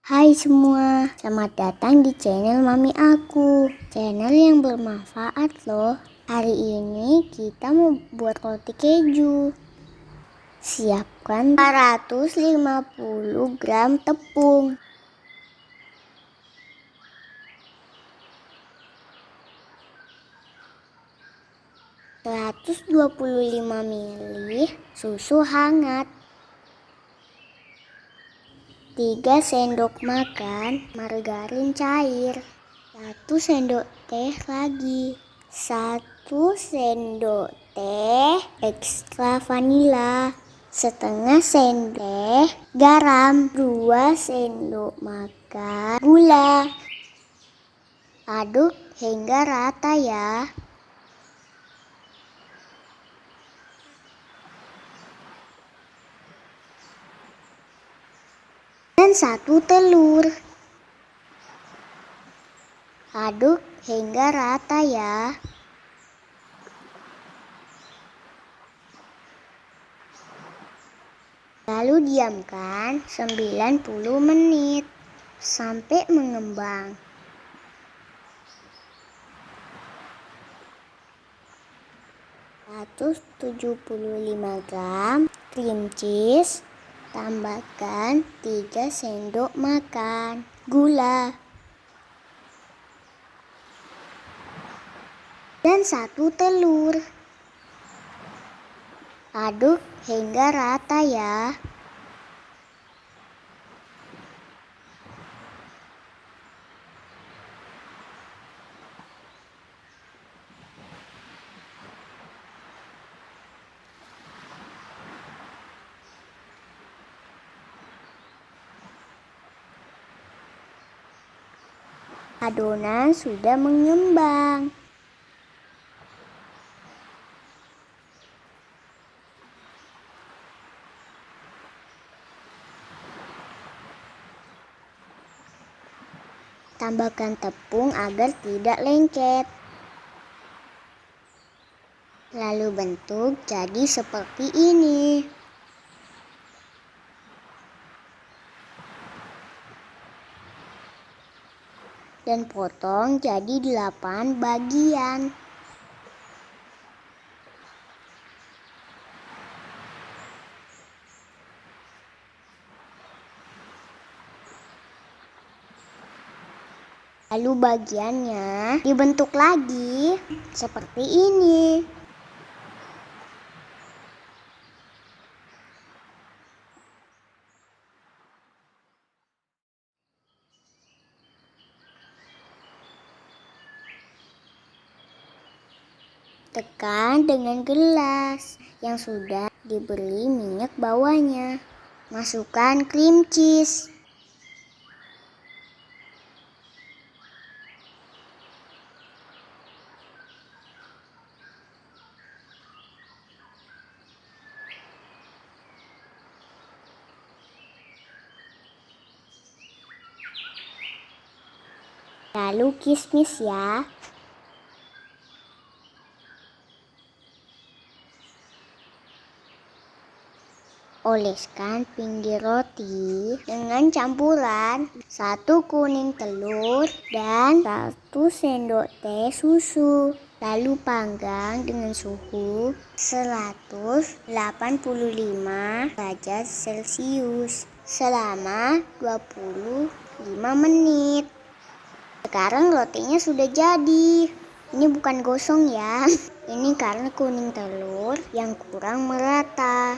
Hai semua, selamat datang di channel Mami aku. Channel yang bermanfaat loh. Hari ini kita mau buat roti keju. Siapkan 450 gram tepung, 125 ml susu hangat, 3 sendok makan margarin cair, 1 sendok teh lagi, 1 sendok teh ekstra vanila, setengah sendok garam, 2 sendok makan gula. Aduk hingga rata ya. Dan 1 telur. Aduk hingga rata ya. Lalu diamkan 90 menit sampai mengembang. 175 gram cream cheese. Tambahkan 3 sendok makan gula dan 1 telur. Aduk hingga rata ya. Adonan sudah mengembang. Tambahkan tepung agar tidak lengket. Lalu bentuk jadi seperti ini. Dan potong jadi 8 bagian. Lalu bagiannya dibentuk lagi seperti ini. Tekan dengan gelas yang sudah diberi minyak bawahnya. Masukkan cream cheese. Lalu kismis ya. Oleskan pinggir roti dengan campuran 1 kuning telur dan 1 sendok teh susu. Lalu panggang dengan suhu 185 derajat Celcius selama 25 menit. Sekarang rotinya sudah jadi. Ini bukan gosong ya. Ini karena kuning telur yang kurang merata.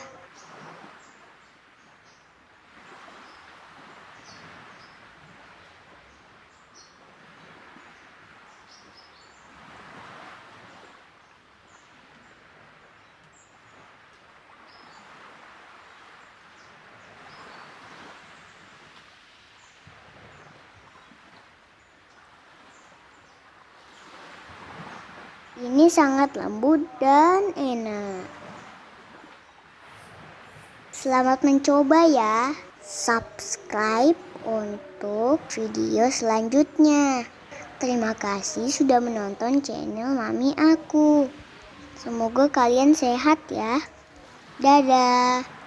Ini sangat lembut dan enak. Selamat mencoba ya. Subscribe untuk video selanjutnya. Terima kasih sudah menonton channel Mami aku. Semoga kalian sehat ya. Dadah.